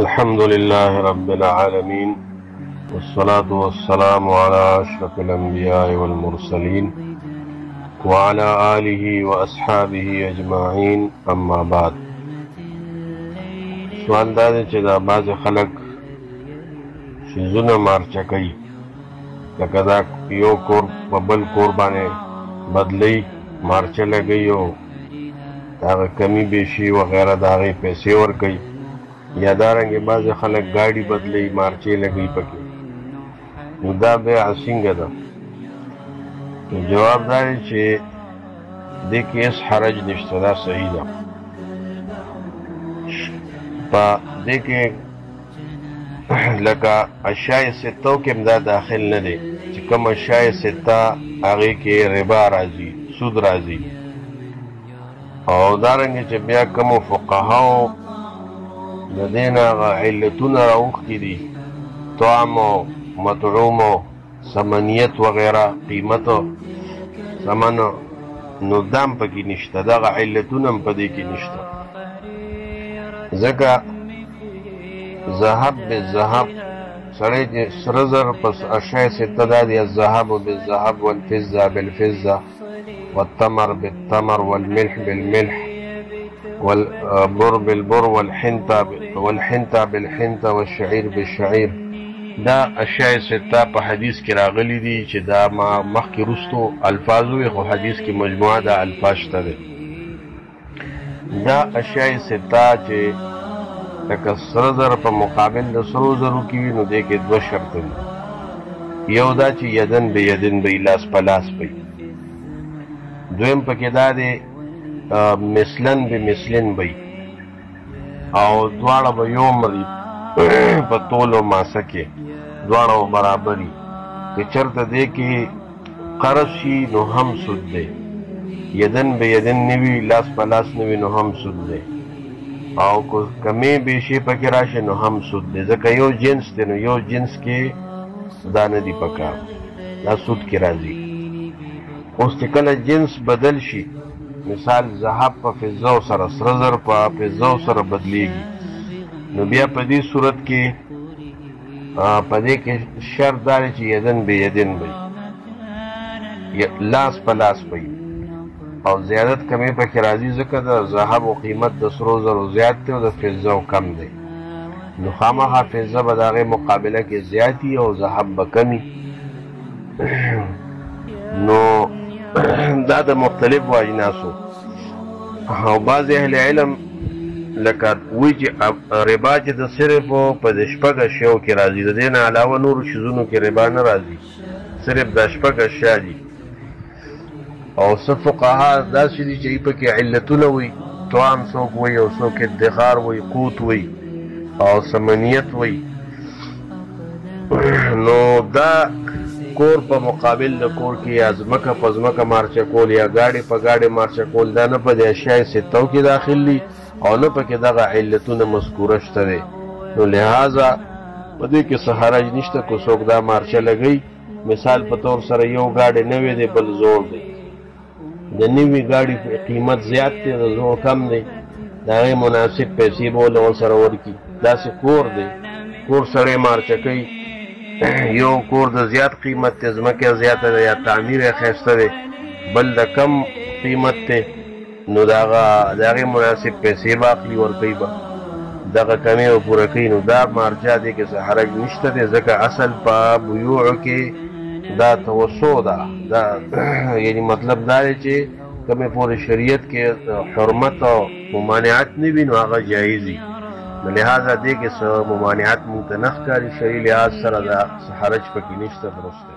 الحمد لله رب العالمين والصلاة والسلام على أشرف الأنبياء والمرسلين وعلى آله وأصحابه أجمعين أما بعد. سوال دا دی چې دا بعض خلک شیزونه مارچه کوي، لکه دا یو کور په بل کور باندې بدلی مارچه لګوي او د هغه کمی بیشي وغیره د هغې پیسې ورکوي، یا دارنګې بعض خلک ګاډي بدلی مارچې لګوي پکې. نو دا بیع څنګه ده؟ نو جواب دا دی چې دې کې هېڅ حرج نشته، دا صحیح ده. په دې کې لکه اشیاء ستو کې هم دا داخل نه دی چې کوم اشیاء سته هغې کې ربا راځي، سود راځي. او دارنګې چې بیا کومو فقهاو د دې نه هغه علتونه راوښتي دي، طعم او مطعوم او ثمنیت وغیره، قیمت او ثمن، نو دا هم پکې نشته، دغه علتونه هم په دې کې نشته. ځکه ذهب بالذهب سړی چې سره زر پس اشیاء سته دا دي، الذهب بالذهب والفضة بالفضة والتمر بالتمر والملح بالملح والبر بالبر والحنطة بالحنطة والشعير بالشعير. دا اشیاء سته په حدیث کې راغلي دي چې دا ما مخکې وروستو الفاظ وي، خو حدیث کې مجموعه د الفاظ شته دی. دا اشیاء سته چې لکه سره زر په مقابل د سرو زرو کې وي، نو دې کې دوه شرطه دي. یو دا چې یدن به یدن به لاس په لاس وي. دویم پکې دا دی مثلن به مثلن وي، او دواړه به یو مري په تول او ماسه کې دواړه برابري. که چېرته دې کې قرض شي نو هم سود دی، یدن به یدن نه وي، لاس په لاس نه وي، نو هم سود دی. او که کمې بیشي پکې راشي نو هم سود دی، ځکه یو جنس دی، نو یو جنس کې دا نه دي پکار، دا سود کې راځي. اوس چې کله جنس بدل شي، مثال ذهب په فضه سره، سره زر په فضه سره بدلیږي، نو بیا په دې صورت کې په دې کې شرط دا دی چې یدن به یدن وي، لاس په لاس وي، او زیادت کمی پکې راځي، ځکه د ذهب او قیمت د سرو زرو زیات دی او د فضه کم دی. نو خامخا فضه به د هغې مقابله کې زیاتي او ذهب به کمي. نو دا د مختلفو اجناسو. او بعض اهل علم لکه وایي چې ربا چې د صرف په د شپږ اشیاو کې راځي، د دې نه علاوه نورو شیزونو کې ربا نه راځي، صرف د شپږ اشیا دي. او څه فقها داسې دي چې پکې علتونه وي، طعام څوک وي او څوک ادخار وي، قوت وي او ثمنیت وي. نو دا کور په مقابل د کور کې یا ځمکه په ځمکه مارچه کول یا ګاډي په ګاډي مارچه کول، دا نه په دې اشیاء ستو کې داخل دي او نه پکې دغه علتونه مذکوره شته دی. نو لہذا په دې کې څه حرج نشته که څوک دا مارچه لګوي. مثال په طور سره یو ګاډی نوی دی بل زوړ دی، د نوي ګاډي قیمت زیات دی، د زوړ کم دی، د هغې مناسب پیسې به ول ورسره ورکړي. داسې کور دی، کور سړی مارچه کوي، یو کور د زیات قیمت دی، ځمکه زیاته ده یا تعمیر یې ښایسته دی، بل د کم قیمت دی، نو د هغې مناسب پیسې به اخلي، ورکوي به دغه کمې به پوره کوي. نو دا مارجه دی کې څه حرج نشته دی، ځکه اصل په بیوعو کې دا توسع ده، دا یعنی مطلب دا دی چې کومې پورې شریعت کې حرمت او ممانعت نه وي، نو هغه جایز وي. نو لہذا دې کې څه ممانعت مونږ ته نه ښکاري، شرعي لحاظ سره دا څه حرج پکې نشته، درست دی.